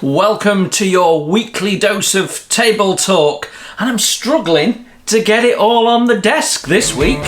Welcome to your weekly dose of table talk, and I'm struggling to get it all on the desk this week.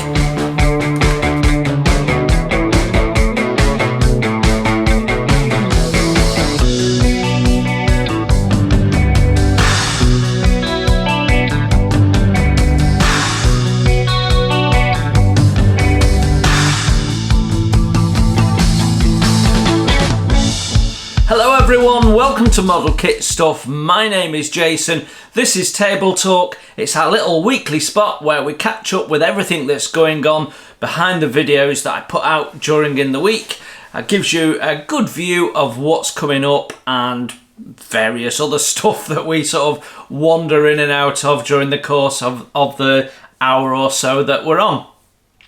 Hello everyone, welcome to Model Kit Stuff. My name is Jason. This is Table Talk. It's our little weekly spot where we catch up with everything that's going on behind the videos that I put out during in the week. It gives you a good view of what's coming up and various other stuff that we sort of wander in and out of during the course of the hour or so that we're on.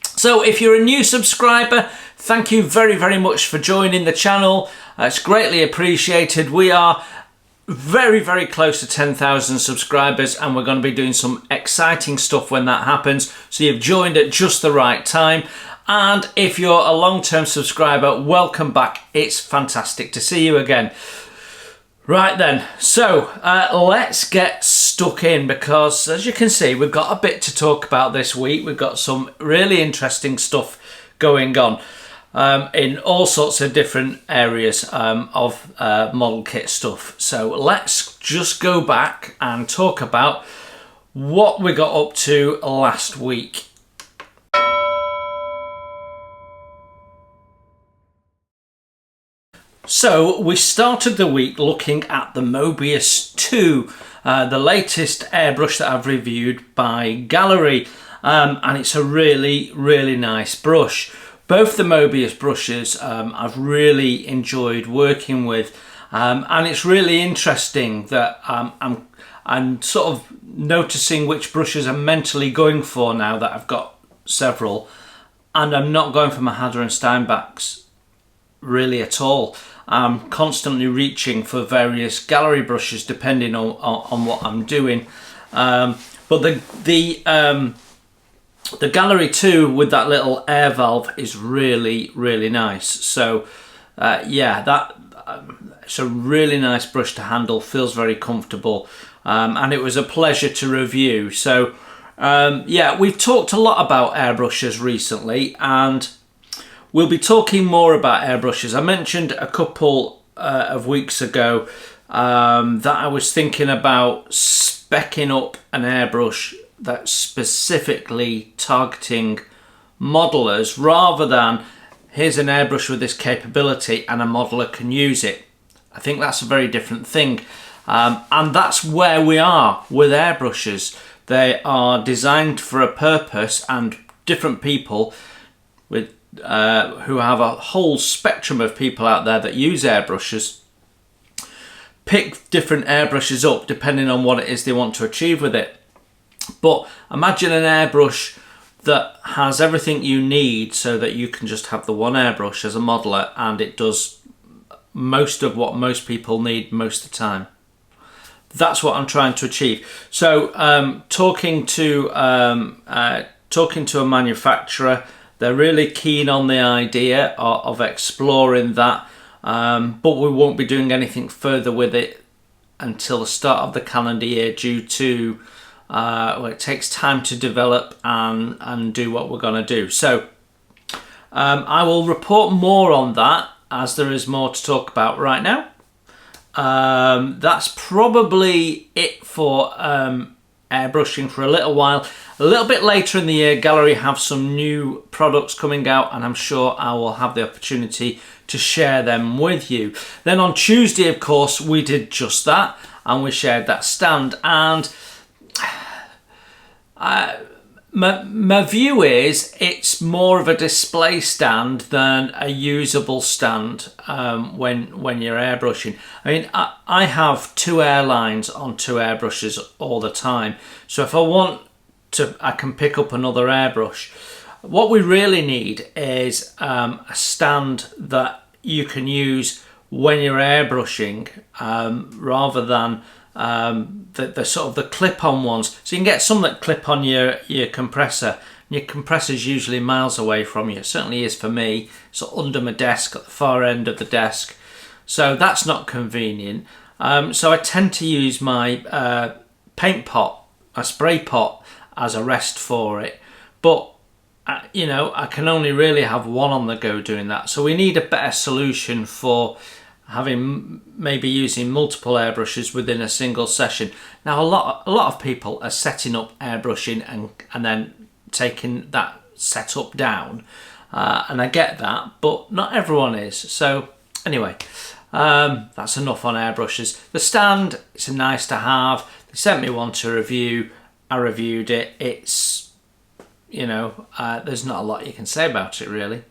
So if you're a new subscriber, thank you very much for joining the channel. It's greatly appreciated. We are very close to 10,000 subscribers, and we're going to be doing some exciting stuff when that happens. So you've joined at just the right time. And if you're a long-term subscriber, welcome back. It's fantastic to see you again. Right then, so let's get stuck in, because as you can see, we've got a bit to talk about this week. We've got some really interesting stuff going on in all sorts of different areas of model kit stuff. So let's just go back and talk about what we got up to last week. So we started the week looking at the Mobius 2, the latest airbrush that I've reviewed by Gallery, and it's a really nice brush. Both the Mobius brushes I've really enjoyed working with, and it's really interesting that I'm sort of noticing which brushes I'm mentally going for now that I've got several, and I'm not going for my Hader and Steinbachs really at all. I'm constantly reaching for various Gallery brushes depending on what I'm doing, but the Gallery 2 with that little air valve is really nice. So yeah, it's a really nice brush to handle, feels very comfortable, and it was a pleasure to review. So yeah, we've talked a lot about airbrushes recently, and we'll be talking more about airbrushes. I mentioned a couple of weeks ago that I was thinking about speccing up an airbrush that's specifically targeting modelers, rather than here's an airbrush with this capability and a modeler can use it. I think that's a very different thing, and that's where we are with airbrushes. They are designed for a purpose, and different people with who have a whole spectrum of people out there that use airbrushes pick different airbrushes up depending on what it is they want to achieve with it. But imagine an airbrush that has everything you need so that you can just have the one airbrush as a modeler, and it does most of what most people need most of the time. That's what I'm trying to achieve. So talking to a manufacturer, they're really keen on the idea of exploring that, but we won't be doing anything further with it until the start of the calendar year, due to well, it takes time to develop and do what we're going to do. So I will report more on that as there is more to talk about right now. That's probably it for airbrushing for a little while. A little bit later in the year, Gallery have some new products coming out, and I'm sure I will have the opportunity to share them with you. Then on Tuesday, of course, we did just that, and we shared that stand, and my view is it's more of a display stand than a usable stand when you're airbrushing. I mean, I have two airlines on two airbrushes all the time, so if I want to, I can pick up another airbrush. What we really need is a stand that you can use when you're airbrushing, rather than the sort of the clip-on ones. So you can get some that clip on your compressor. Your compressor's usually miles away from you. It certainly is for me. It's under my desk at the far end of the desk. So that's not convenient. So I tend to use my paint pot, a spray pot, as a rest for it. But you know, I can only really have one on the go doing that. So we need a better solution for having, maybe using multiple airbrushes within a single session. Now a lot of people are setting up airbrushing and then taking that setup down, and I get that, but not everyone is. So anyway, that's enough on airbrushes. The stand, it's nice to have. They sent me one to review. I reviewed it. It's, you know, there's not a lot you can say about it really.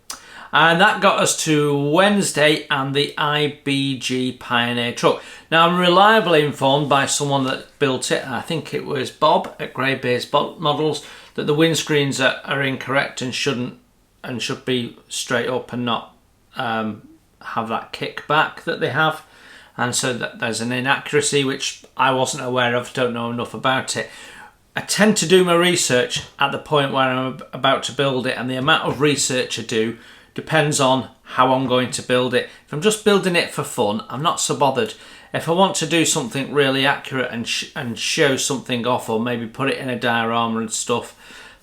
And that got us to Wednesday and the IBG Pioneer truck. Now I'm reliably informed by someone that built it, I think it was Bob at Greybeard's Models, that the windscreens are incorrect and should be straight up and not have that kickback that they have. And so that there's an inaccuracy which I wasn't aware of, don't know enough about it. I tend to do my research at the point where I'm about to build it, and the amount of research I do depends on how I'm going to build it. If I'm just building it for fun, I'm not so bothered. If I want to do something really accurate and show something off, or maybe put it in a diorama and stuff,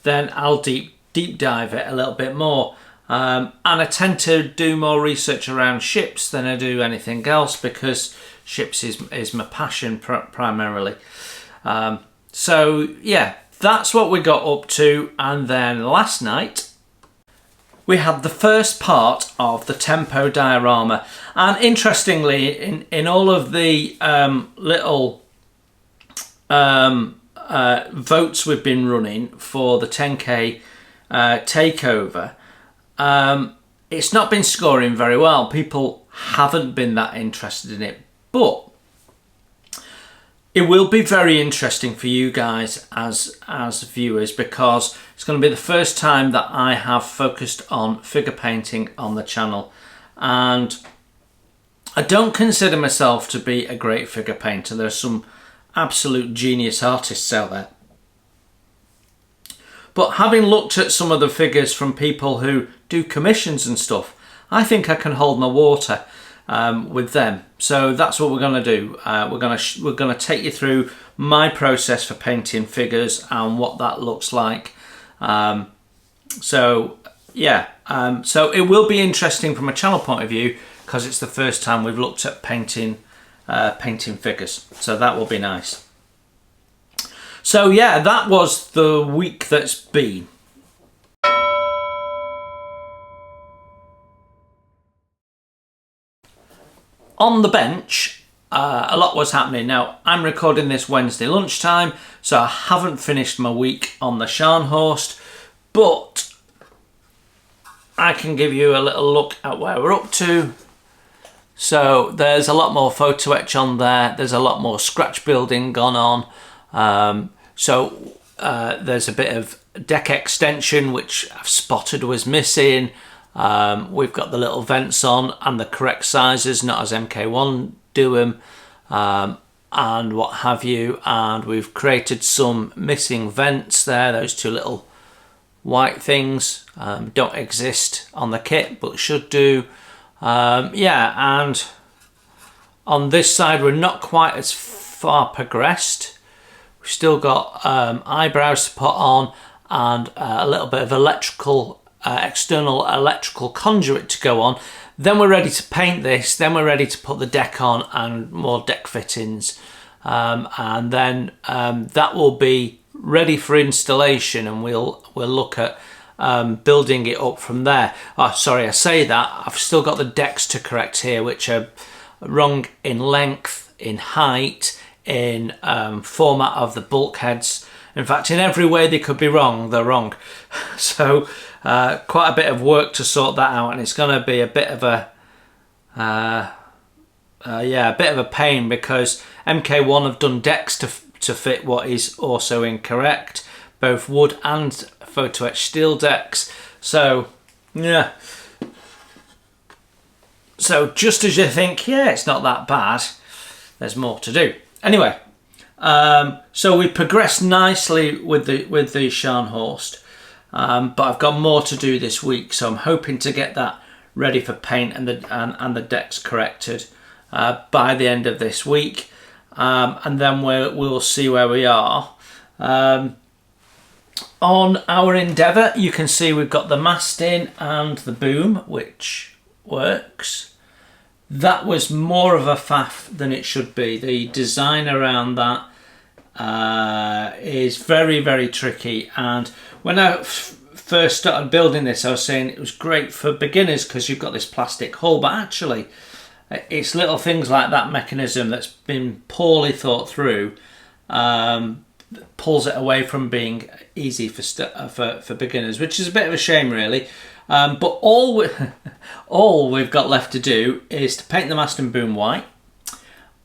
then I'll deep dive it a little bit more. And I tend to do more research around ships than I do anything else, because ships is my passion primarily. So yeah, that's what we got up to. And then last night we had the first part of the tempo diorama, and interestingly, in all of the little votes we've been running for the 10k takeover, it's not been scoring very well. People haven't been that interested in it, but it will be very interesting for you guys as viewers, because it's going to be the first time that I have focused on figure painting on the channel, and I don't consider myself to be a great figure painter. There's some absolute genius artists out there, but having looked at some of the figures from people who do commissions and stuff, I think I can hold my water with them. So that's what we're going to do. We're going to take you through my process for painting figures and what that looks like. So yeah, so it will be interesting from a channel point of view, because it's the first time we've looked at painting figures. So that will be nice. So yeah, that was the week that's been. On the bench, a lot was happening. Now, I'm recording this Wednesday lunchtime, so I haven't finished my week on the Scharnhorst, but I can give you a little look at where we're up to. So there's a lot more photo etch on there. There's a lot more scratch building gone on. There's a bit of deck extension, which I've spotted was missing. We've got the little vents on and the correct sizes, not as MK1 do them, and what have you. And we've created some missing vents there. Those two little white things don't exist on the kit, but should do. Yeah, and on this side we're not quite as far progressed. We've still got eyebrows to put on and a little bit of electrical external electrical conduit to go on. Then we're ready to paint this, then we're ready to put the deck on and more deck fittings, and then that will be ready for installation, and we'll look at building it up from there. Oh, sorry, I say that, I've still got the decks to correct here, which are wrong in length, in height, in format of the bulkheads. In fact, in every way they could be wrong, they're wrong. So quite a bit of work to sort that out, and it's going to be a bit of a a bit of a pain, because MK1 have done decks to fit what is also incorrect, both wood and photo etched steel decks. So yeah, so just as you think, yeah, it's not that bad, there's more to do. Anyway, so we progressed nicely with the Scharnhorst, but I've got more to do this week, so I'm hoping to get that ready for paint and the decks corrected by the end of this week, and then we'll see where we are. On our Endeavour, you can see we've got the mast in and the boom, which works. That was more of a faff than it should be. The design around that is very, very tricky, and when I first started building this, I was saying it was great for beginners because you've got this plastic hull, but actually it's little things like that mechanism that's been poorly thought through pulls it away from being easy for beginners, which is a bit of a shame, really. But all we've got left to do is to paint the mast and boom white,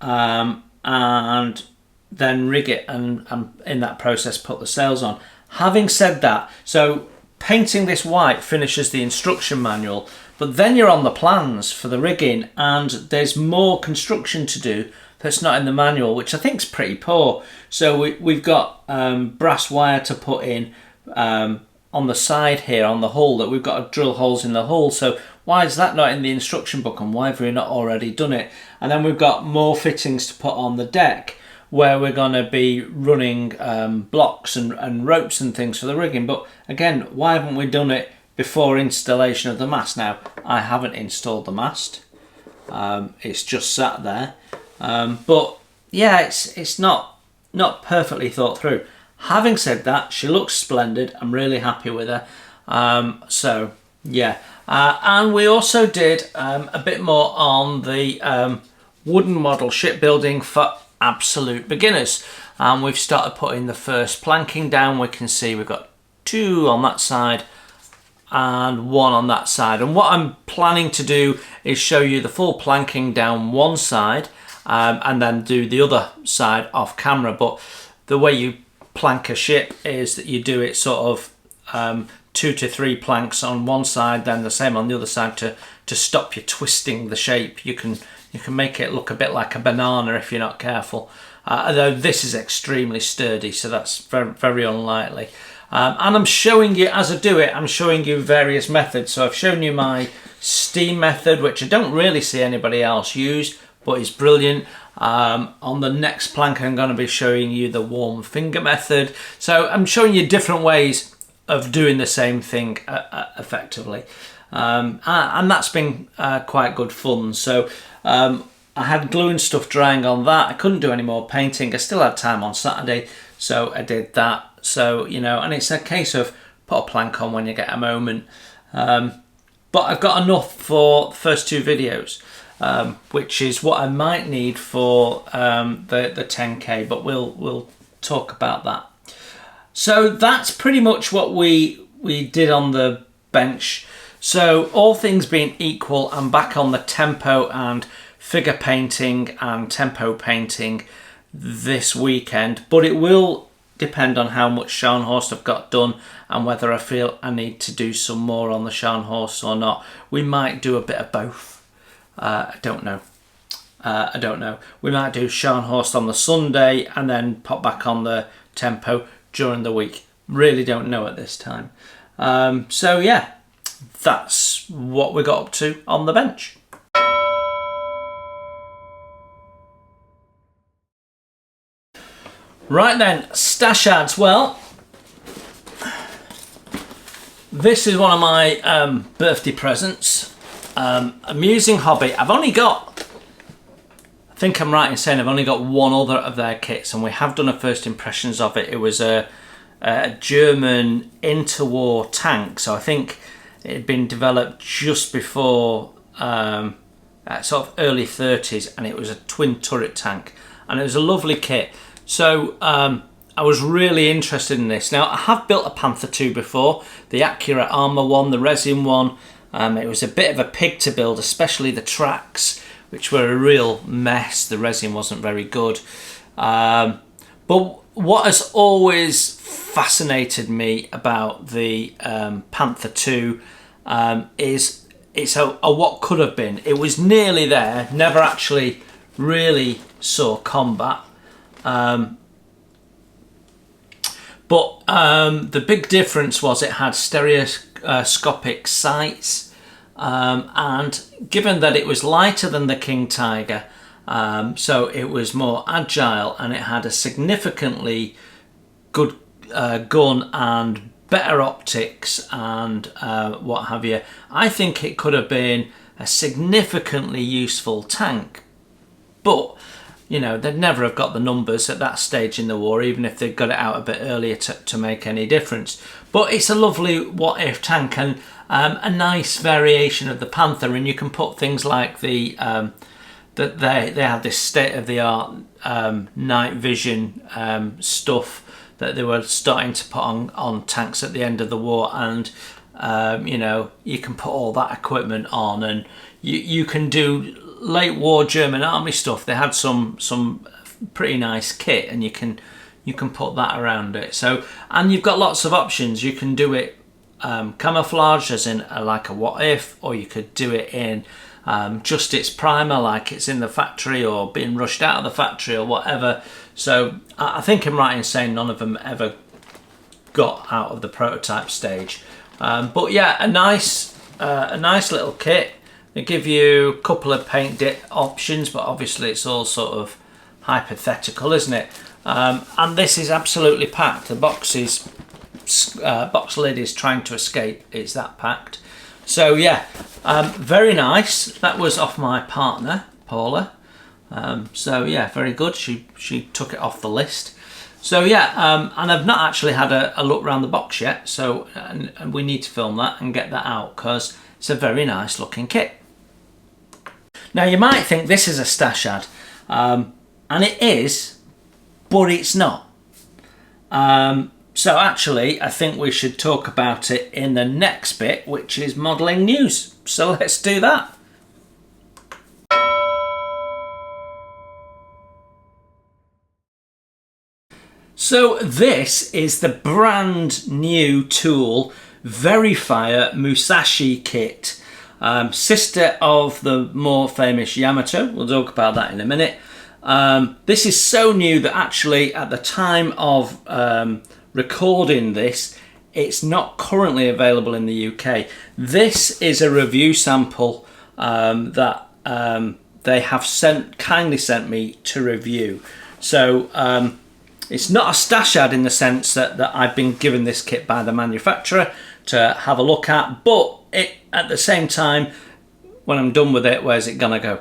and then rig it, and in that process put the sails on. Having said that, so painting this white finishes the instruction manual, but then you're on the plans for the rigging, and there's more construction to do that's not in the manual, which I think is pretty poor. So we've got brass wire to put in on the side here on the hull, that we've got to drill holes in the hull. So why is that not in the instruction book, and why have we not already done it? And then we've got more fittings to put on the deck, where we're going to be running blocks and ropes and things for the rigging. But again, why haven't we done it before installation of the mast? Now, I haven't installed the mast. It's just sat there. But yeah, it's not perfectly thought through. Having said that, she looks splendid. I'm really happy with her. So yeah, and we also did a bit more on the wooden model shipbuilding for absolute beginners. And we've started putting the first planking down. We can see we've got 2 on that side and 1 on that side. And what I'm planning to do is show you the full planking down one side, and then do the other side off camera. But the way you plank a ship is that you do it sort of 2 to 3 planks on one side, then the same on the other side to stop you twisting the shape. You can make it look a bit like a banana if you're not careful. Although this is extremely sturdy, so that's very, very unlikely. And I'm showing you, as I do it, I'm showing you various methods. So I've shown you my steam method, which I don't really see anybody else use, but is brilliant. On the next plank, I'm going to be showing you the warm finger method. So I'm showing you different ways of doing the same thing effectively. And that's been quite good fun. So I had glue and stuff drying on that. I couldn't do any more painting. I still had time on Saturday, so I did that. So, you know, and it's a case of put a plank on when you get a moment. But I've got enough for the first 2 videos, which is what I might need for the 10K, but we'll talk about that. So that's pretty much what we did on the bench. So all things being equal, I'm back on the tempo and figure painting and tempo painting this weekend, but it will depend on how much Scharnhorst I've got done and whether I feel I need to do some more on the Scharnhorst or not. We might do a bit of both. I don't know. We might do Scharnhorst on the Sunday and then pop back on the tempo during the week. Really don't know at this time. So yeah, that's what we got up to on the bench. Right then, stash ads. Well, this is one of my birthday presents. Amusing hobby. I've only got, I think I'm right in saying I've only got one other of their kits, and we have done a first impressions of it. It was a German interwar tank, so I think it had been developed just before sort of early 30s, and it was a twin turret tank, and it was a lovely kit. So I was really interested in this. Now, I have built a Panther 2 before, the accurate armour one, the resin one. It was a bit of a pig to build, especially the tracks, which were a real mess. The resin wasn't very good. But what has always fascinated me about the Panther 2 is it's a what could have been. It was nearly there, never actually really saw combat. But the big difference was it had stereoscopic sights, and given that it was lighter than the King Tiger So it was more agile, and it had a significantly good gun and better optics and what have you. I think it could have been a significantly useful tank, but you know, they'd never have got the numbers at that stage in the war, even if they'd got it out a bit earlier to make any difference. But it's a lovely what-if tank, and a nice variation of the Panther, and you can put things like the that they have this state-of-the-art night vision stuff that they were starting to put on tanks at the end of the war, and you know, you can put all that equipment on, and you can do late war German army stuff. They had some pretty nice kit, and you can put that around it. So, and you've got lots of options. You can do it camouflage, as in like a what if, or you could do it in just its primer, like it's in the factory or being rushed out of the factory or whatever. So I think I'm right in saying none of them ever got out of the prototype stage. But yeah, a nice little kit. They give you a couple of paint dip options, but obviously it's all sort of hypothetical, isn't it? And this is absolutely packed. The box lid is trying to escape. It's that packed. So yeah, very nice. That was off my partner, Paula. So yeah, very good. She took it off the list. So yeah, and I've not actually had a look around the box yet. So and we need to film that and get that out, because it's a very nice looking kit. Now you might think this is a stash ad, and it is, but it's not. So actually, I think we should talk about it in the next bit, which is modelling news. So let's do that. So this is the brand new tool, Verifier Musashi kit. Sister of the more famous Yamato. We'll talk about that in a minute. This is so new that actually at the time of recording this, it's not currently available in the UK. This is a review sample that they have kindly sent me to review. So it's not a stash ad in the sense that I've been given this kit by the manufacturer to have a look at, but at the same time, when I'm done with it, where's it gonna go?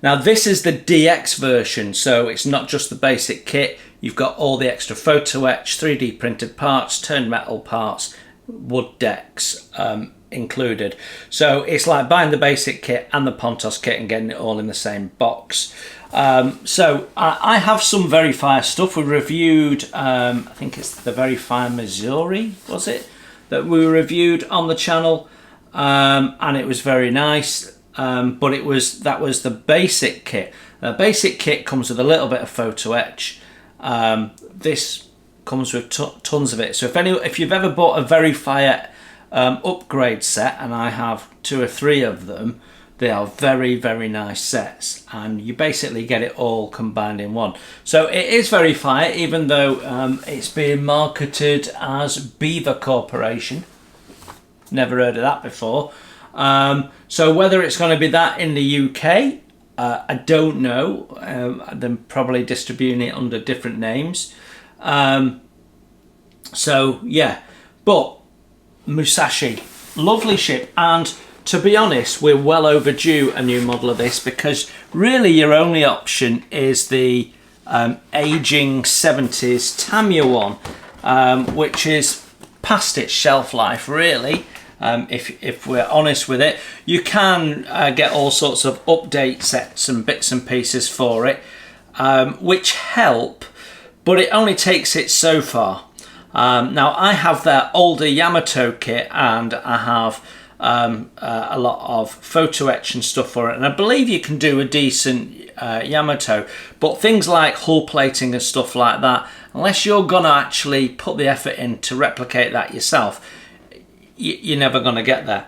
Now this is the DX version, so it's not just the basic kit. You've got all the extra photo etch, 3D printed parts, turned metal parts, wood decks included. So it's like buying the basic kit and the Pontos kit and getting it all in the same box. So I have some Verifier stuff. We reviewed, I think it's the Verifier Missouri, was it? That we reviewed on the channel, and it was very nice, but that was the basic kit. The basic kit comes with a little bit of photo etch. This comes with tons of it. So if you've ever bought a Verifier upgrade set, and I have 2 or 3 of them, they are very, very nice sets, and you basically get it all combined in one. So it is Verifier, even though it's being marketed as Beaver Corporation. Never heard of that before. So whether it's going to be that in the UK, I don't know. They're probably distributing it under different names. So yeah, but Musashi, lovely ship, and to be honest, we're well overdue a new model of this, because really your only option is the aging 70s Tamiya one, which is past its shelf life really. If we're honest with it, you can get all sorts of update sets and bits and pieces for it, which help, but it only takes it so far. Now I have their older Yamato kit, and I have a lot of photo etch and stuff for it, and I believe you can do a decent Yamato, but things like hull plating and stuff like that, unless you're gonna actually put the effort in to replicate that yourself, you're never gonna get there.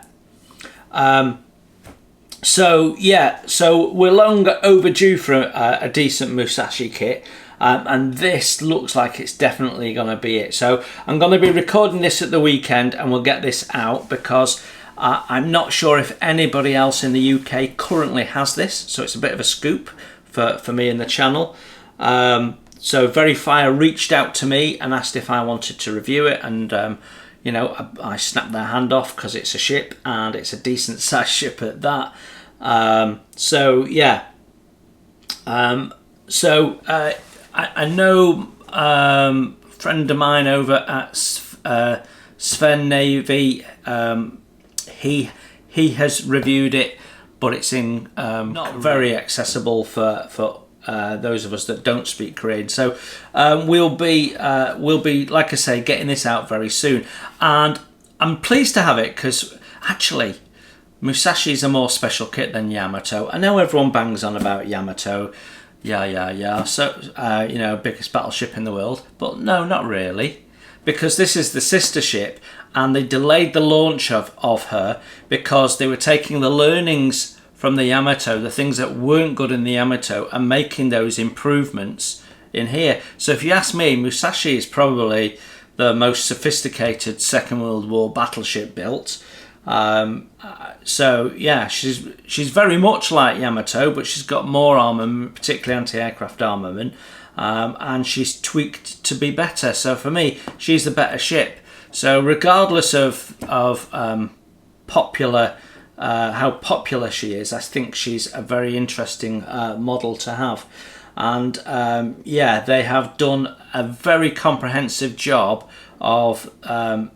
So yeah, so we're long overdue for a decent Musashi kit, and this looks like it's definitely gonna be it. So I'm gonna be recording this at the weekend, and we'll get this out, because I'm not sure if anybody else in the UK currently has this, so it's a bit of a scoop for me in the channel. So Verifier reached out to me and asked if I wanted to review it, and you know, I snapped their hand off because it's a ship and it's a decent sized ship at that. So yeah, I know a friend of mine over at Sven Navy, he has reviewed it, but it's in not very accessible for those of us that don't speak Korean. So we'll be like I say, getting this out very soon, and I'm pleased to have it because actually Musashi is a more special kit than Yamato. I know everyone bangs on about Yamato, yeah, so you know, biggest battleship in the world, but no, not really, because this is the sister ship, and they delayed the launch of her because they were taking the learnings from the Yamato, the things that weren't good in the Yamato, and making those improvements in here. So if you ask me, Musashi is probably the most sophisticated Second World War battleship built. So yeah, she's very much like Yamato, but she's got more armament, particularly anti-aircraft armament, and she's tweaked to be better. So for me, she's the better ship. So regardless of popular, how popular she is, I think she's a very interesting model to have. And yeah, they have done a very comprehensive job of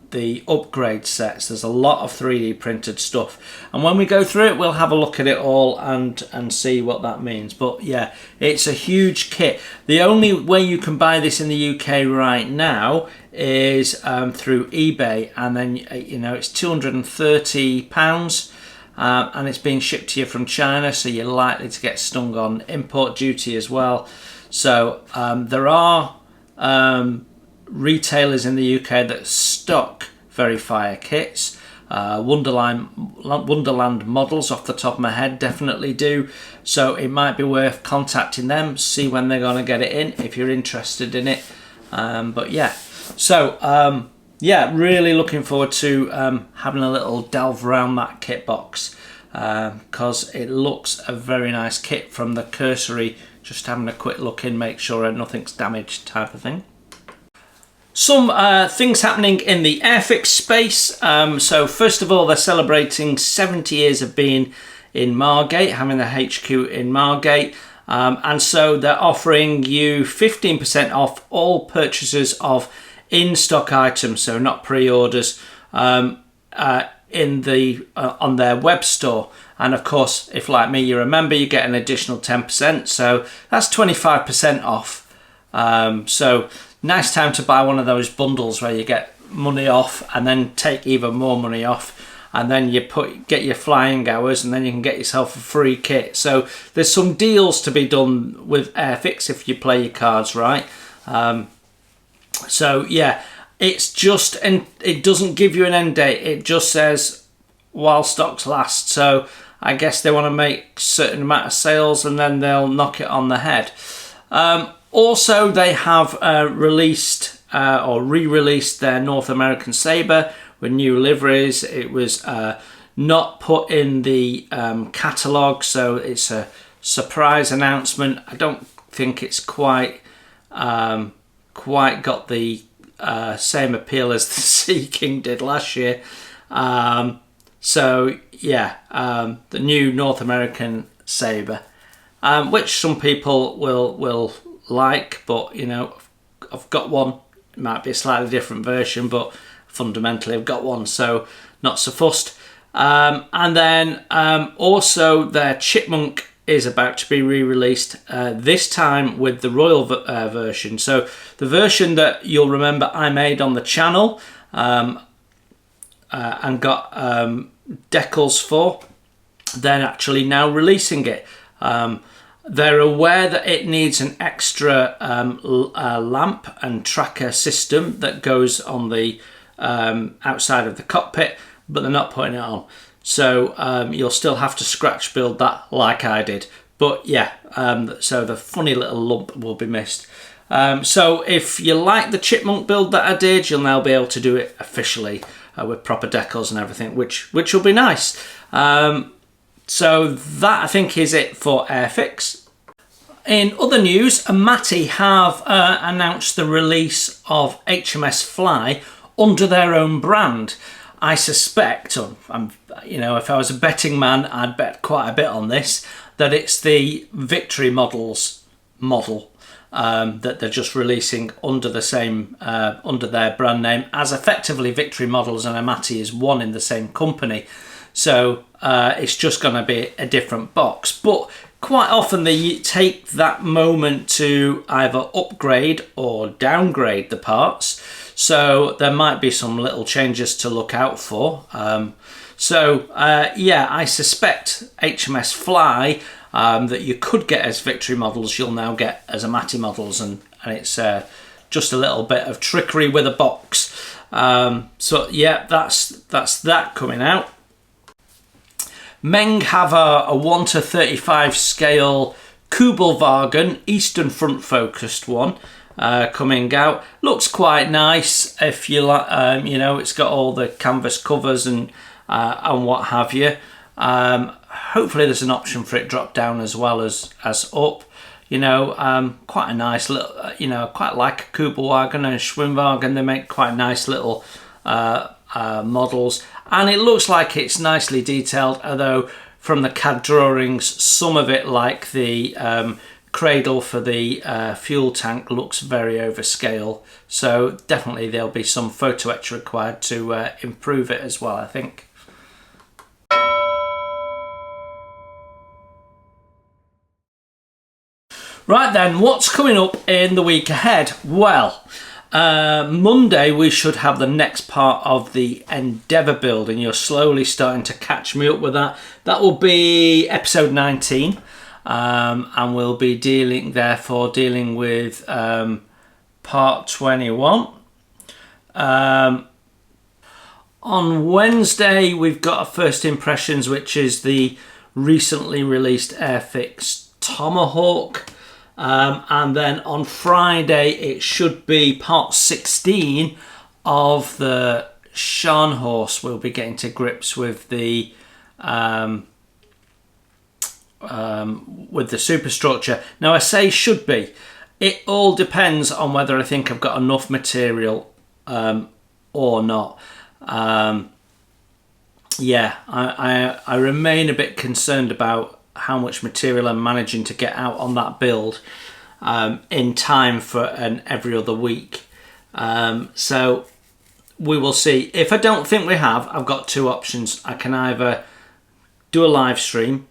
the upgrade sets. There's a lot of 3D printed stuff, and when we go through it, we'll have a look at it all and see what that means. But yeah, it's a huge kit. The only way you can buy this in the UK right now is through eBay, and then you know, it's £230. And it's being shipped to you from China, so you're likely to get stung on import duty as well. So there are retailers in the UK that stock Verifier kits. Wonderland models, off the top of my head, definitely do. So it might be worth contacting them, see when they're going to get it in if you're interested in it. But yeah, so yeah, really looking forward to having a little delve around that kit box, because it looks a very nice kit from the cursory, just having a quick look in, make sure nothing's damaged type of thing. Some things happening in the Airfix space. So first of all, they're celebrating 70 years of being in Margate, having the HQ in Margate. And so they're offering you 15% off all purchases of in-stock items, so not pre-orders, in the on their web store. And of course, if like me you're a member, you get an additional 10%, so that's 25% off. So nice time to buy one of those bundles where you get money off and then take even more money off, and then you get your flying hours, and then you can get yourself a free kit. So there's some deals to be done with Airfix if you play your cards right. So yeah, it's just, and it doesn't give you an end date, it just says while stocks last. So I guess they want to make a certain amount of sales and then they'll knock it on the head. Also, they have released or re-released their North American Sabre with new liveries. It was not put in the catalogue, so it's a surprise announcement. I don't think it's quite got the same appeal as the Sea King did last year. So yeah, the new North American Sabre, which some people will like, but you know, I've got one. It might be a slightly different version, but fundamentally I've got one, so not so fussed. And then also their Chipmunk is about to be re-released, this time with the Royal version. So the version that you'll remember I made on the channel and got decals for, they're actually now releasing it. They're aware that it needs an extra lamp and tracker system that goes on the outside of the cockpit, but they're not putting it on. So you'll still have to scratch build that like I did. But yeah, so the funny little lump will be missed. So if you like the Chipmunk build that I did, you'll now be able to do it officially. with proper decals and everything, which will be nice. So that, I think, is it for Airfix. In other news, Amati have announced the release of HMS Fly under their own brand. I suspect, if I was a betting man, I'd bet quite a bit on this, that it's the Victory Models model that they're just releasing under the same, under their brand name, as effectively Victory Models and Amati is one in the same company. So it's just going to be a different box. But quite often they take that moment to either upgrade or downgrade the parts. So there might be some little changes to look out for. Yeah, I suspect HMS Fly that you could get as Victory Models, you'll now get as Amati Models, and it's just a little bit of trickery with a box. So yeah, that's that coming out. Meng have a 1:35 scale Kugelwagen Eastern front focused one coming out. Looks quite nice. If you like, it's got all the canvas covers and what have you. Hopefully there's an option for it drop down as well as up. Quite a nice little, quite like a Kugelwagen and a Schwimmwagen. They make quite nice little models, and it looks like it's nicely detailed, although from the CAD drawings, some of it, like the cradle for the fuel tank, looks very overscale. So definitely there'll be some photo etch required to improve it as well, I think. Right then, what's coming up in the week ahead? Well, Monday we should have the next part of the Endeavour build, and you're slowly starting to catch me up with that. That will be episode 19, and we'll be dealing with part 21. On Wednesday we've got a first impressions, which is the recently released Airfix Tomahawk. And then on Friday it should be part 16 of the Scharnhorst. We'll be getting to grips with the superstructure. Now I say should be. It all depends on whether I think I've got enough material or not. Yeah, I remain a bit concerned about how much material I'm managing to get out on that build in time for an every other week. So we will see. If I don't think we have, I've got two options. I can either do a live stream,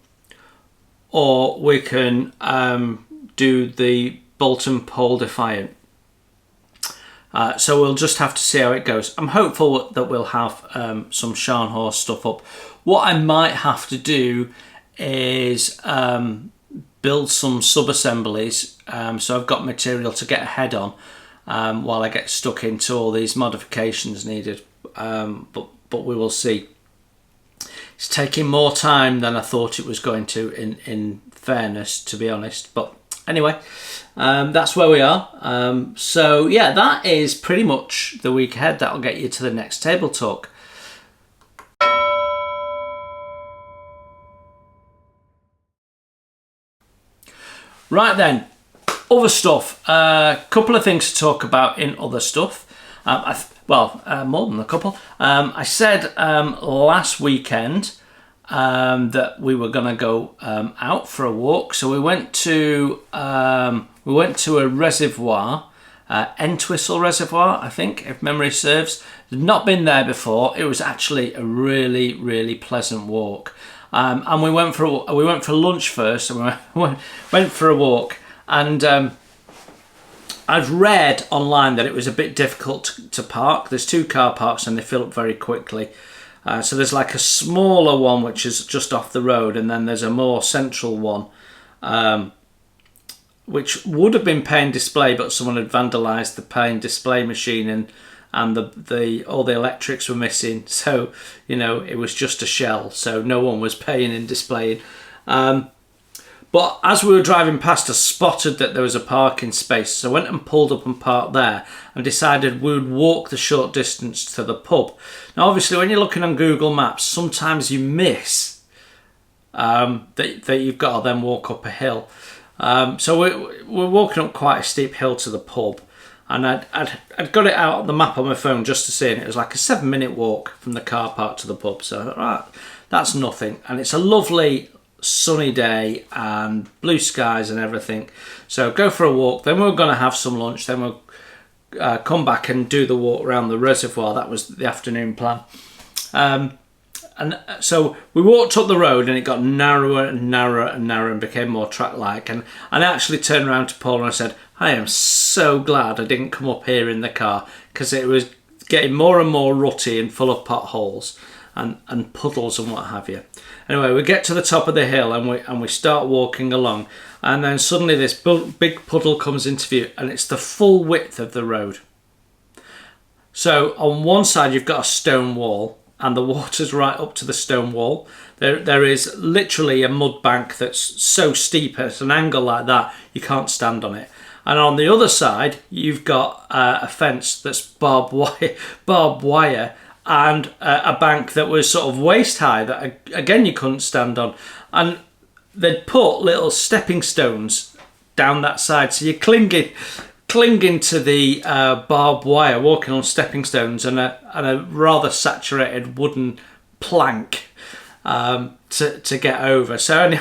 or we can do the Bolton Pole Defiant. So we'll just have to see how it goes. I'm hopeful that we'll have some Scharnhorst stuff up. What I might have to do is build some sub-assemblies, so I've got material to get ahead on while I get stuck into all these modifications needed, but we will see. It's taking more time than I thought it was going to, in fairness, to be honest, but anyway, that's where we are. So yeah, that is pretty much the week ahead. That'll get you to the next table talk. Right then, other stuff. A couple of things to talk about in other stuff. More than a couple. I said last weekend that we were going to go out for a walk, so we went to a reservoir, Entwistle Reservoir, I think, if memory serves. Not been there before. It was actually a really, really pleasant walk. And we went for lunch first, and we went for a walk. And I've read online that it was a bit difficult to park. There's two car parks, and they fill up very quickly. So there's like a smaller one which is just off the road, and then there's a more central one, which would have been pay and display, but someone had vandalised the pay and display machine, and all the electrics were missing, so it was just a shell, so no one was paying and displaying. But as we were driving past, I spotted that there was a parking space. So I went and pulled up and parked there and decided we would walk the short distance to the pub. Now, obviously, when you're looking on Google Maps, sometimes you miss that you've got to then walk up a hill. So we're walking up quite a steep hill to the pub. And I'd got it out on the map on my phone just to see it. It was like a 7-minute walk from the car park to the pub. So I thought, right, that's nothing. And it's a lovely sunny day and blue skies and everything. So go for a walk. Then we're going to have some lunch. Then we'll come back and do the walk around the reservoir. That was the afternoon plan. And so we walked up the road and it got narrower and narrower and narrower and became more track-like. And I actually turned around to Paul and I said, I am so glad I didn't come up here in the car, because it was getting more and more rutty and full of potholes and puddles and what have you. Anyway, we get to the top of the hill and we start walking along, and then suddenly this big puddle comes into view, and it's the full width of the road. So on one side you've got a stone wall, and the water's right up to the stone wall. There is literally a mud bank that's so steep at an angle like that you can't stand on it. And on the other side you've got a fence that's barbed wire and a bank that was sort of waist high that again you couldn't stand on. And they'd put little stepping stones down that side, so you're clinging to the barbed wire, walking on stepping stones and a rather saturated wooden plank to get over. So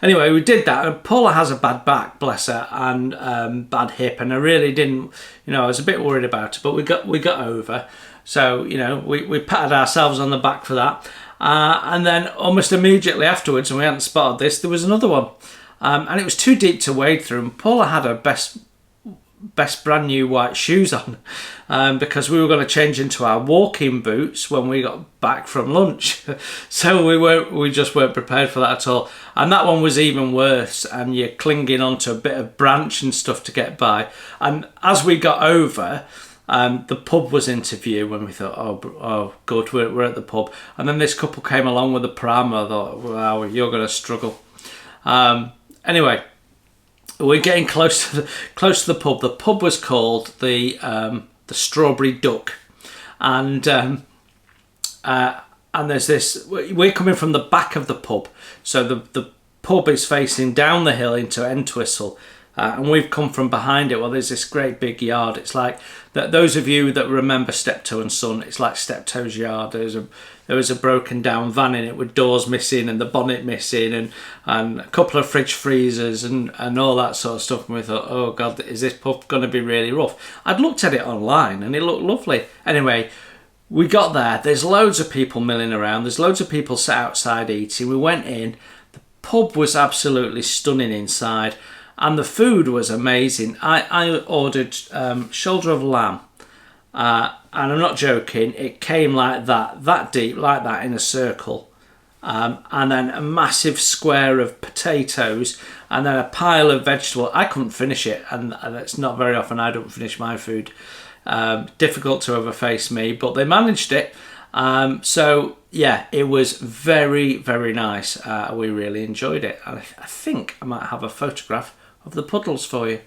anyway, we did that. And Paula has a bad back, bless her, and bad hip, and I really didn't, I was a bit worried about it, but we got over. So we patted ourselves on the back for that, and then almost immediately afterwards, and we hadn't spotted this, there was another one, and it was too deep to wade through, and Paula had her best brand new white shoes on, because we were going to change into our walking boots when we got back from lunch. So we just weren't prepared for that at all, and that one was even worse, and you're clinging onto a bit of branch and stuff to get by. And as we got over, the pub was into view, when we thought, oh good, we're at the pub. And then this couple came along with a pram, and I thought, wow, you're going to struggle. Anyway, we're getting close to the pub. The pub was called the Strawberry Duck, and there's this. We're coming from the back of the pub, so the pub is facing down the hill into Entwistle, and we've come from behind it. Well, there's this great big yard. It's like that. Those of you that remember Steptoe and Son, it's like Steptoe's yard. There was a broken down van in it with doors missing and the bonnet missing, and a couple of fridge freezers and all that sort of stuff. And we thought, oh God, is this pub going to be really rough? I'd looked at it online and it looked lovely. Anyway, we got there. There's loads of people milling around. There's loads of people sat outside eating. We went in. The pub was absolutely stunning inside, and the food was amazing. I ordered shoulder of lamb. And I'm not joking, it came like that deep, like that, in a circle. And then a massive square of potatoes, and then a pile of vegetable. I couldn't finish it, and it's not very often I don't finish my food. Difficult to overface me, but they managed it. So yeah, it was very, very nice. We really enjoyed it. I think I might have a photograph of the puddles for you.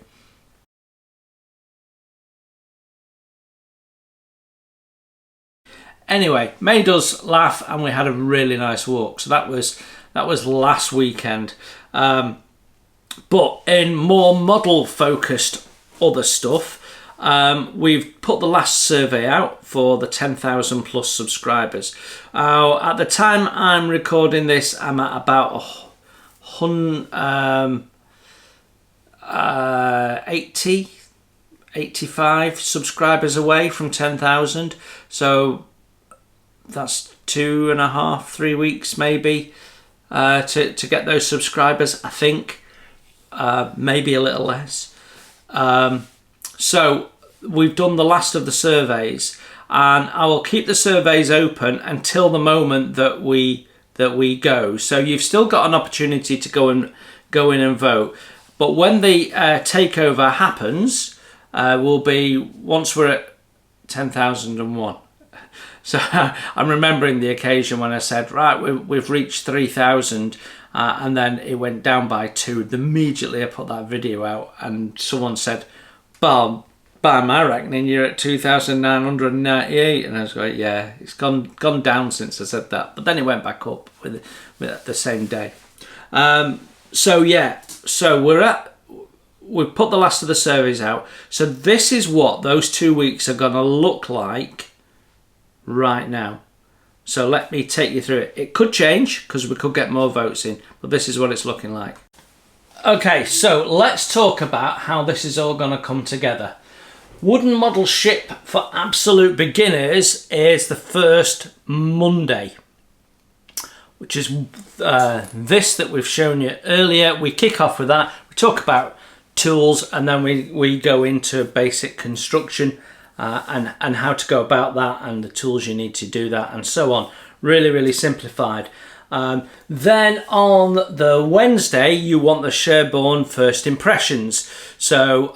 Anyway, made us laugh, and we had a really nice walk. So that was last weekend. But in more model focused other stuff, we've put the last survey out for the 10,000 plus subscribers. At the time I'm recording this, I'm at about 85 subscribers away from 10,000. So that's 2.5-3 weeks maybe to get those subscribers, I think. Maybe a little less. So we've done the last of the surveys, and I will keep the surveys open until the moment that we go. So you've still got an opportunity to go in and vote. But when the takeover happens, will be once we're at 10,001. So I'm remembering the occasion when I said, right, we've reached 3,000, and then it went down by 2. Immediately I put that video out and someone said, "Bob, by my reckoning you're at 2,998," and I was like, yeah, it's gone down since I said that, but then it went back up with the same day. So yeah, so we've put the last of the surveys out. So this is what those 2 weeks are going to look like right now. So let me take you through it. It could change because we could get more votes in, but this is what it's looking like. Okay, so let's talk about how this is all going to come together. Wooden model ship for absolute beginners is the first Monday, which is this that we've shown you earlier. We kick off with that. We talk about tools, and then we go into basic construction and how to go about that, and the tools you need to do that, and so on. Really, really simplified. Then on the Wednesday, you want the Sherbourne first impressions. So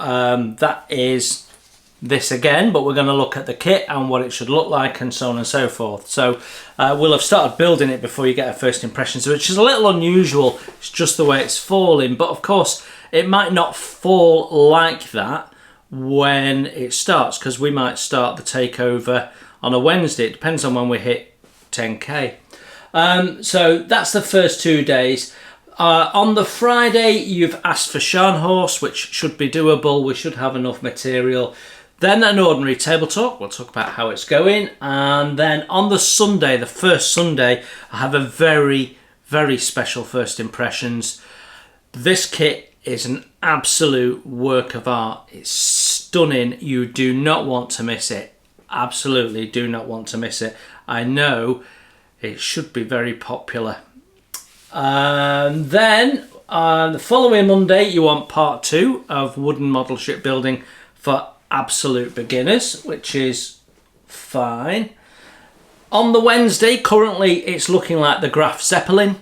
that is this again, but we're going to look at the kit and what it should look like and so on and so forth. So we'll have started building it before you get a first impressions, which is a little unusual. It's just the way it's falling, but of course it might not fall like that when it starts, because we might start the takeover on a Wednesday. It depends on when we hit 10k. So that's the first 2 days. On the Friday, you've asked for Scharnhorst, which should be doable. We should have enough material. Then an ordinary table talk. We'll talk about how it's going. And then on the Sunday, the first Sunday, I have a very, very special first impressions. This kit is an absolute work of art. It's stunning. You do not want to miss it. Absolutely do not want to miss it. I know it should be very popular. And then the following Monday, you want part 2 of wooden model shipbuilding for absolute beginners, which is fine. On the Wednesday, currently it's looking like the Graf Zeppelin.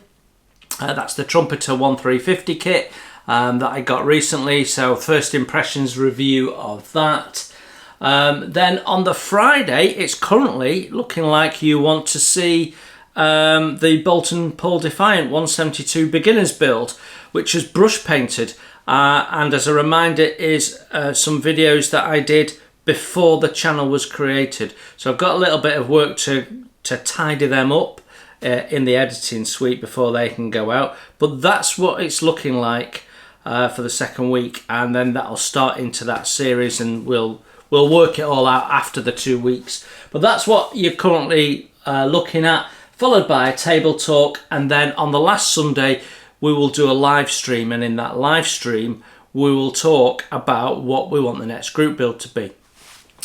That's the Trumpeter 1350 kit that I got recently. So first impressions review of that. Then on the Friday, it's currently looking like you want to see the Bolton Paul Defiant 172 beginners build, which is brush painted, and as a reminder is some videos that I did before the channel was created. So I've got a little bit of work to tidy them up in the editing suite before they can go out, but that's what it's looking like for the second week, and then that'll start into that series, and we'll work it all out after the 2 weeks. But that's what you're currently looking at, followed by a table talk, and then on the last Sunday we will do a live stream, and in that live stream we will talk about what we want the next group build to be.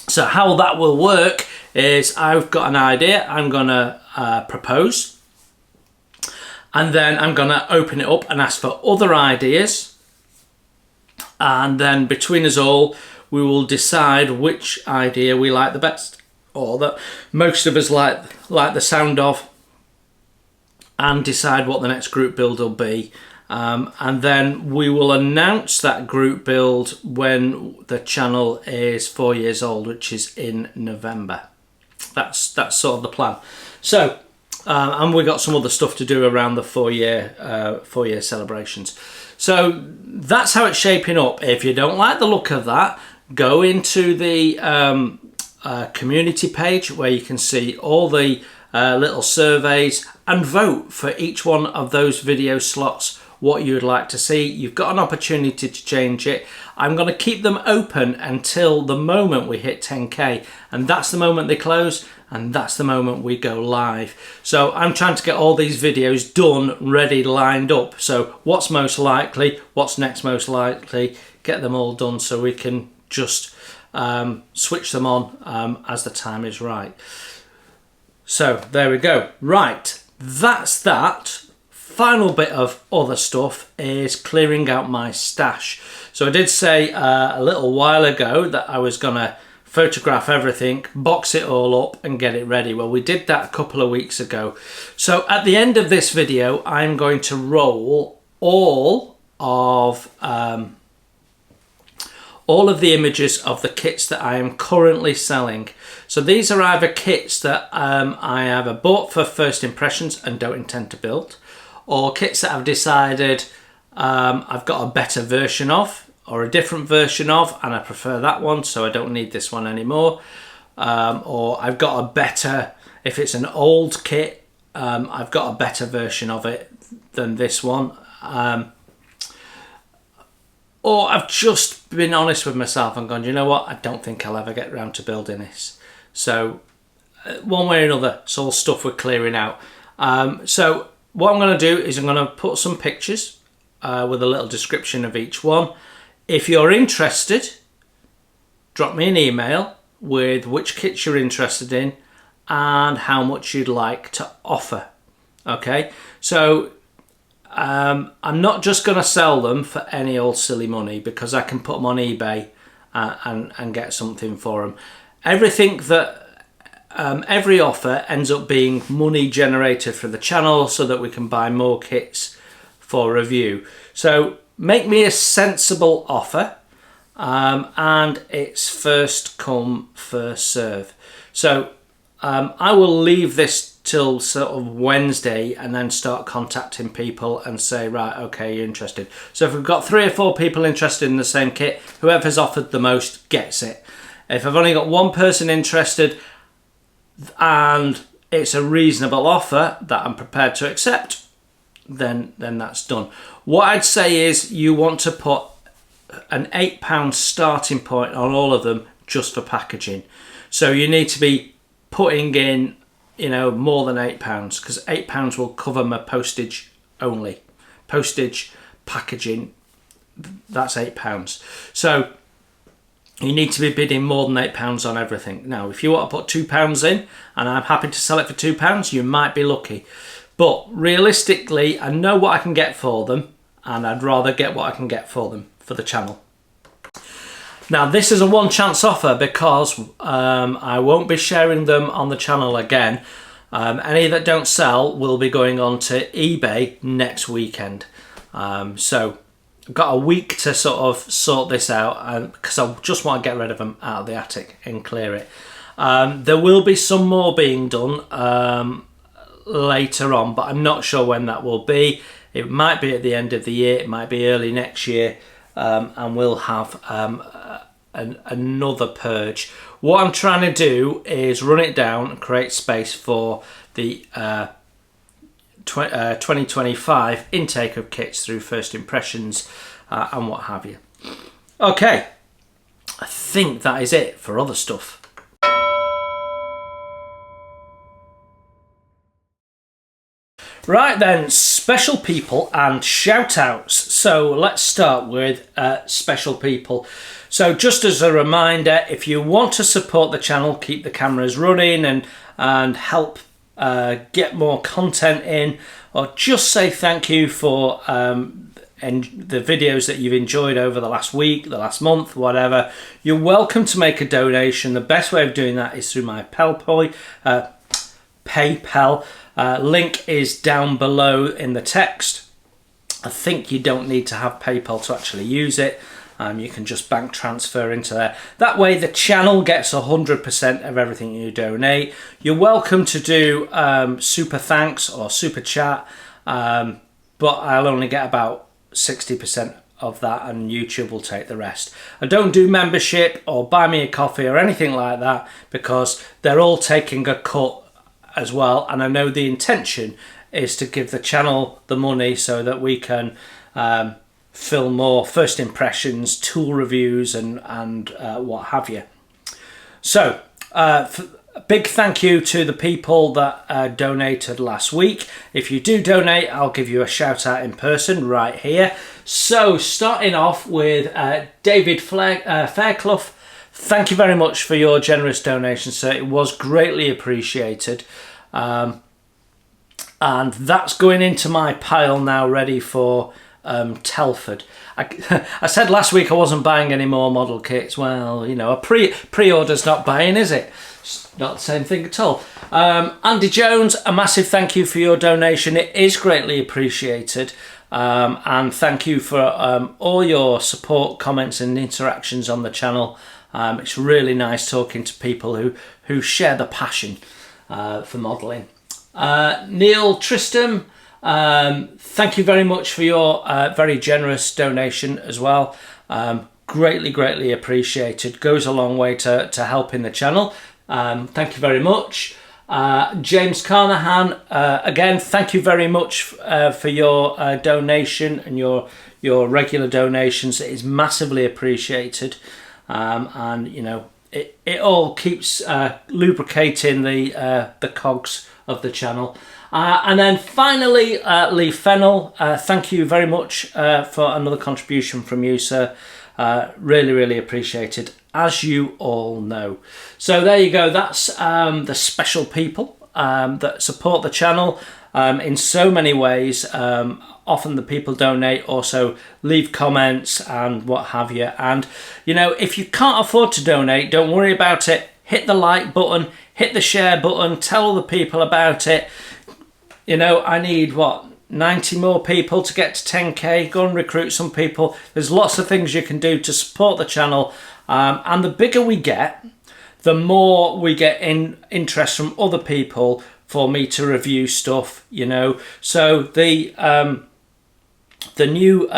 So how that will work is I've got an idea I'm going to propose, and then I'm going to open it up and ask for other ideas, and then between us all we will decide which idea we like the best, or that most of us like the sound of, and decide what the next group build will be. And then we will announce that group build when the channel is 4 years old, which is in November. That's sort of the plan. So, and we got some other stuff to do around the 4 year celebrations. So that's how it's shaping up. If you don't like the look of that, go into the community page where you can see all the little surveys and vote for each one of those video slots what you would like to see. You've got an opportunity to change it. I'm going to keep them open until the moment we hit 10k, and that's the moment they close, and that's the moment we go live. So I'm trying to get all these videos done, ready, lined up. So what's most likely, what's next most likely, get them all done so we can just switch them on as the time is right. So there we go. Right, that's that. Final bit of other stuff is clearing out my stash. So I did say a little while ago that I was gonna photograph everything, box it all up and get it ready. Well, we did that a couple of weeks ago. So at the end of this video, I'm going to roll all of the images of the kits that I am currently selling. So these are either kits that I either bought for first impressions and don't intend to build, or kits that I've decided I've got a better version of, or a different version of, and I prefer that one, so I don't need this one anymore. Or I've got a better, if it's an old kit, I've got a better version of it than this one. Or I've just been honest with myself and gone, you know what, I don't think I'll ever get around to building this. So one way or another, it's all stuff we're clearing out. So what I'm going to do is I'm going to put some pictures with a little description of each one. If you're interested, drop me an email with which kits you're interested in and how much you'd like to offer. Okay, so I'm not just going to sell them for any old silly money, because I can put them on eBay and get something for them. Everything that every offer ends up being money generated for the channel so that we can buy more kits for review. So make me a sensible offer, and it's first come, first serve. So I will leave this till sort of Wednesday and then start contacting people and say, right, okay, you're interested. So if we've got 3 or 4 people interested in the same kit, whoever's offered the most gets it. If I've only got one person interested and it's a reasonable offer that I'm prepared to accept, then that's done. What I'd say is you want to put an £8 starting point on all of them just for packaging. So you need to be putting in, you know, more than £8, because £8 will cover my postage only. Postage, packaging, that's £8. So you need to be bidding more than £8 on everything. Now, if you want to put £2 in, and I'm happy to sell it for £2, you might be lucky. But realistically, I know what I can get for them, and I'd rather get what I can get for them for the channel. Now, this is a one chance offer because I won't be sharing them on the channel again. Any that don't sell will be going on to eBay next weekend. So I've got a week to sort of sort this out, because I just want to get rid of them out of the attic and clear it. There will be some more being done later on, but I'm not sure when that will be. It might be at the end of the year, it might be early next year, and we'll have another purge. What I'm trying to do is run it down and create space for the 2025 intake of kits through first impressions and what have you. Okay, I think that is it for other stuff. Right then, special people and shout outs. So let's start with special people. So just as a reminder, if you want to support the channel, keep the cameras running and help get more content in, or just say thank you for the videos that you've enjoyed over the last week, the last month, whatever, you're welcome to make a donation. The best way of doing that is through my PayPal. Link is down below in the text. I think you don't need to have PayPal to actually use it. You can just bank transfer into there. That way the channel gets 100% of everything you donate. You're welcome to do super thanks or super chat, but I'll only get about 60% of that, and YouTube will take the rest. I don't do membership or buy me a coffee or anything like that, because they're all taking a cut as well, and I know the intention is to give the channel the money so that we can film more first impressions, tool reviews and what have you. So a big thank you to the people that donated last week. If you do donate, I'll give you a shout out in person right here. So starting off with David Fairclough. Thank you very much for your generous donation, sir. It was greatly appreciated. And that's going into my pile now, ready for Telford. I said last week I wasn't buying any more model kits. Well, you know, a pre-order's not buying, is it? It's not the same thing at all. Andy Jones, a massive thank you for your donation. It is greatly appreciated. And thank you for all your support, comments and interactions on the channel. It's really nice talking to people who share the passion for modelling. Neil Tristram, Thank you very much for your very generous donation as well. Greatly appreciated. Goes a long way to helping the channel. Thank you very much. James Carnahan, again, thank you very much for your donation and your regular donations. It is massively appreciated, and you know it all keeps lubricating the cogs of the channel. And then finally, Lee Fennell, thank you very much for another contribution from you, sir. Really appreciated, as you all know. So there you go. That's the special people that support the channel in so many ways. Often the people donate, also leave comments and what have you. And you know, if you can't afford to donate, don't worry about it. Hit the like button, hit the share button, tell other people about it. You know, I need what, 90 more people to get to 10k. Go and recruit some people. There's lots of things you can do to support the channel, and the bigger we get, the more we get interest from other people for me to review stuff, you know. So the new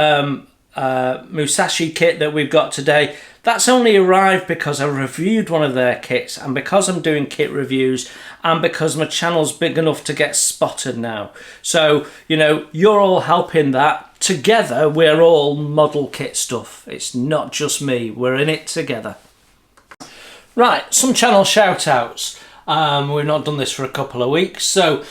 Musashi kit that we've got today, that's only arrived because I reviewed one of their kits, and because I'm doing kit reviews, and because my channel's big enough to get spotted now. So, you know, you're all helping that. Together, we're all model kit stuff. It's not just me. We're in it together. Right, some channel shout-outs. We've not done this for a couple of weeks. So,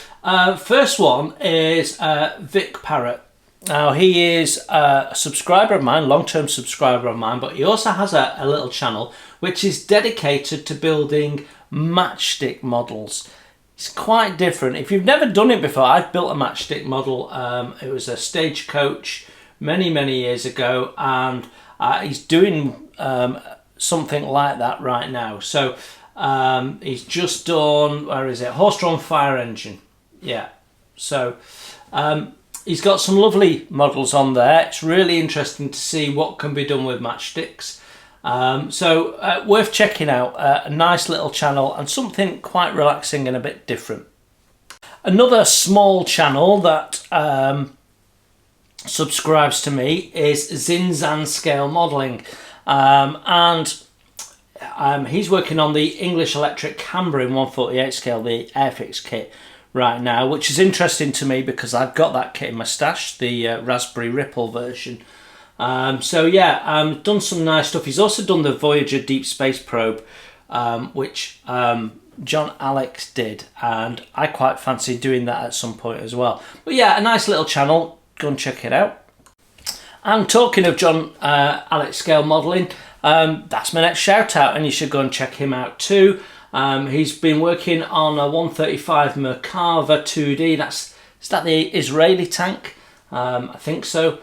first one is Vic Parrott. Now, he is a subscriber of mine, long-term subscriber of mine, but he also has a little channel which is dedicated to building matchstick models. It's quite different. If you've never done it before, I've built a matchstick model. It was a Stagecoach many years ago, and he's doing something like that right now. So he's just done, where is it? Horse-drawn fire engine. Yeah. So he's got some lovely models on there. It's really interesting to see what can be done with matchsticks. So worth checking out. A nice little channel and something quite relaxing and a bit different. Another small channel that subscribes to me is Zinzan Scale Modelling, and he's working on the English Electric Camber in 1/48 scale, the Airfix kit right now, which is interesting to me because I've got that kit in my stash, the Raspberry Ripple version. So yeah, done some nice stuff. He's also done the Voyager Deep Space Probe, which John Alex did, and I quite fancy doing that at some point as well. But yeah, a nice little channel. Go and check it out. And talking of John Alex Scale Modelling, that's my next shout out, and you should go and check him out too. He's been working on a 135 Merkava 2D. Is that the Israeli tank? I think so.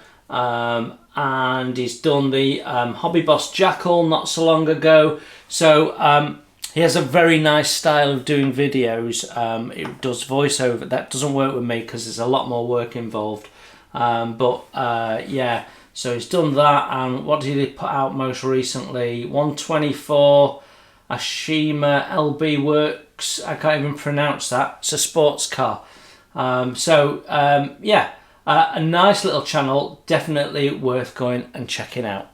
And he's done the Hobby Boss Jackal not so long ago. So he has a very nice style of doing videos. It does voiceover. That doesn't work with me because there's a lot more work involved. Yeah, so he's done that. And what did he put out most recently? 124 Ashima LB Works. I can't even pronounce that. It's a sports car. Yeah. A nice little channel, definitely worth going and checking out.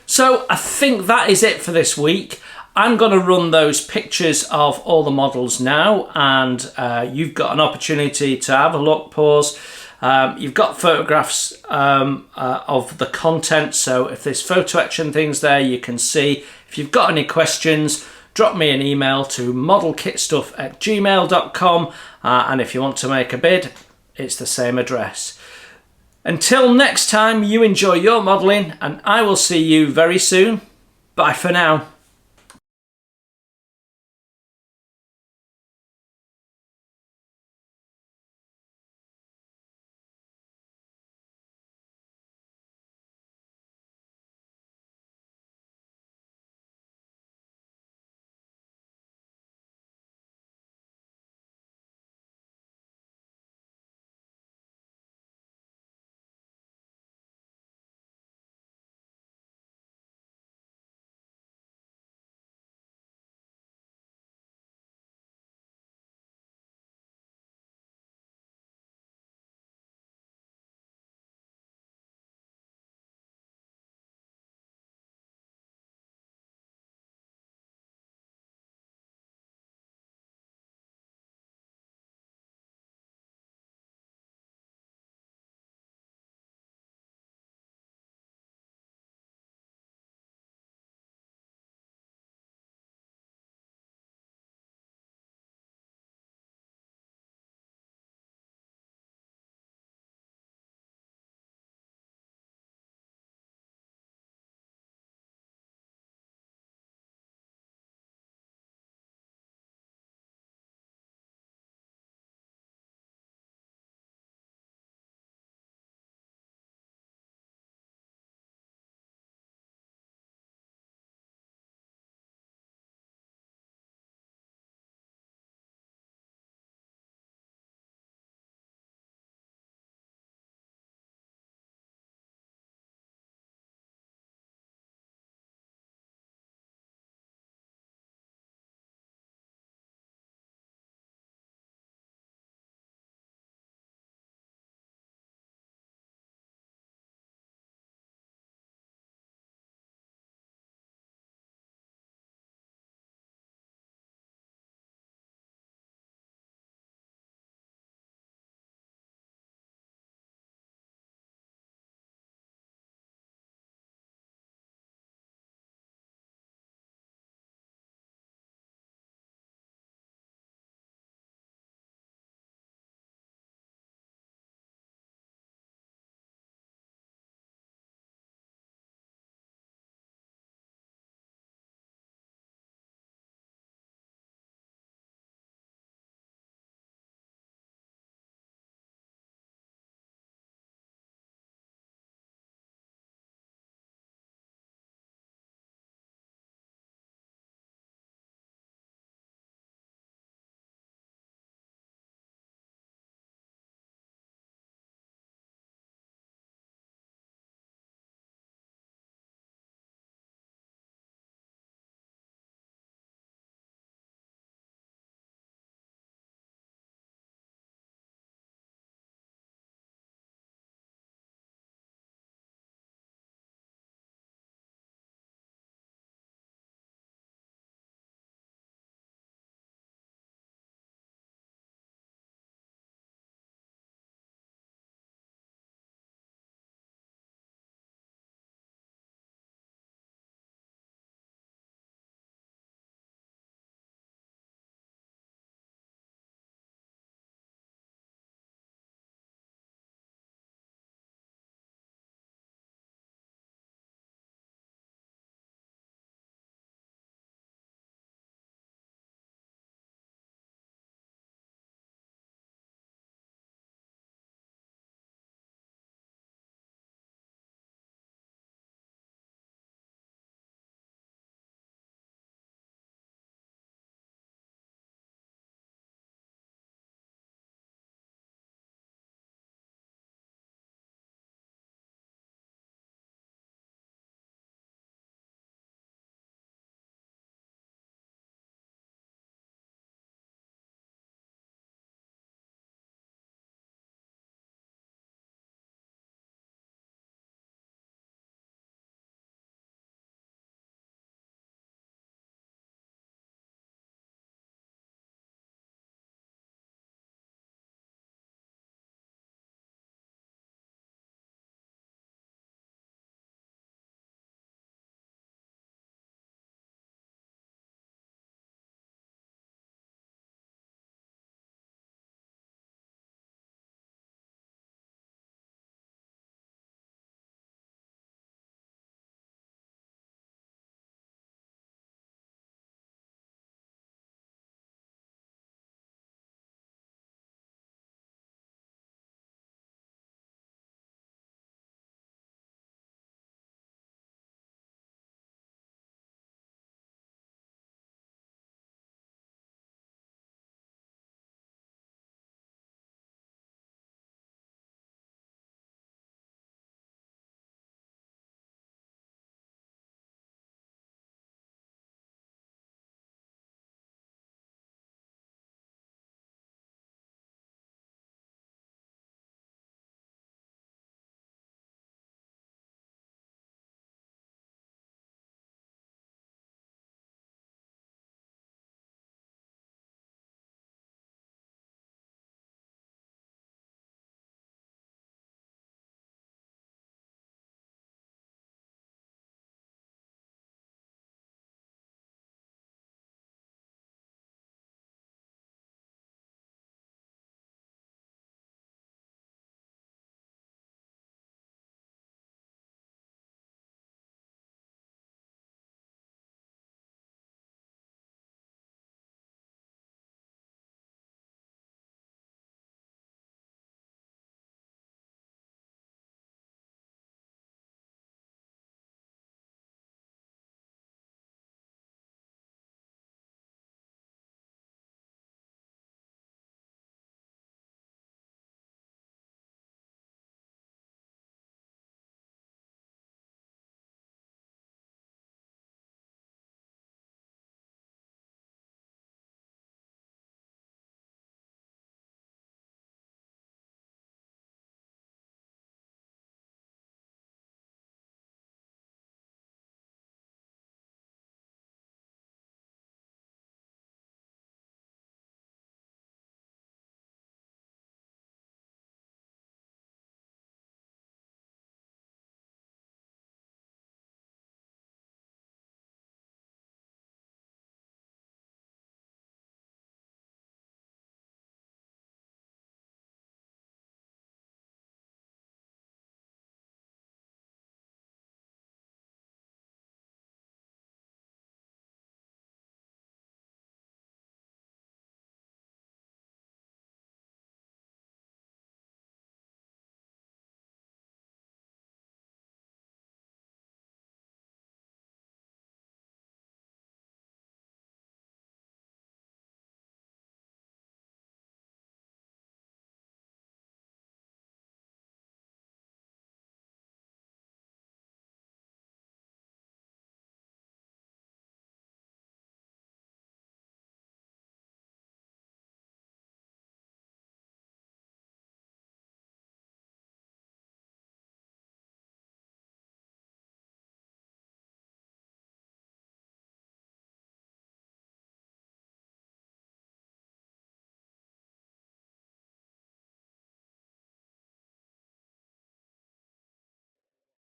So I think that is it for this week. I'm going to run those pictures of all the models now, and you've got an opportunity to have a look, pause. You've got photographs of the content, so if there's photo etching things there, you can see. If you've got any questions, drop me an email to modelkitstuff@gmail.com, and if you want to make a bid, it's the same address. Until next time, you enjoy your modelling, and I will see you very soon. Bye for now.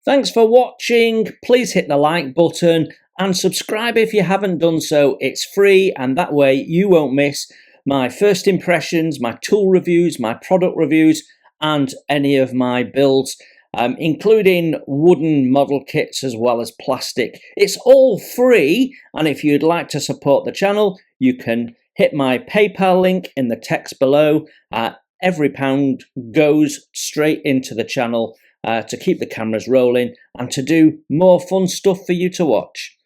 Thanks for watching. Please hit the like button and subscribe if you haven't done so. It's free, and that way you won't miss my first impressions, my tool reviews, my product reviews, and any of my builds, including wooden model kits as well as plastic. It's all free, and if you'd like to support the channel, you can hit my PayPal link in the text below. Every pound goes straight into the channel to keep the cameras rolling and to do more fun stuff for you to watch.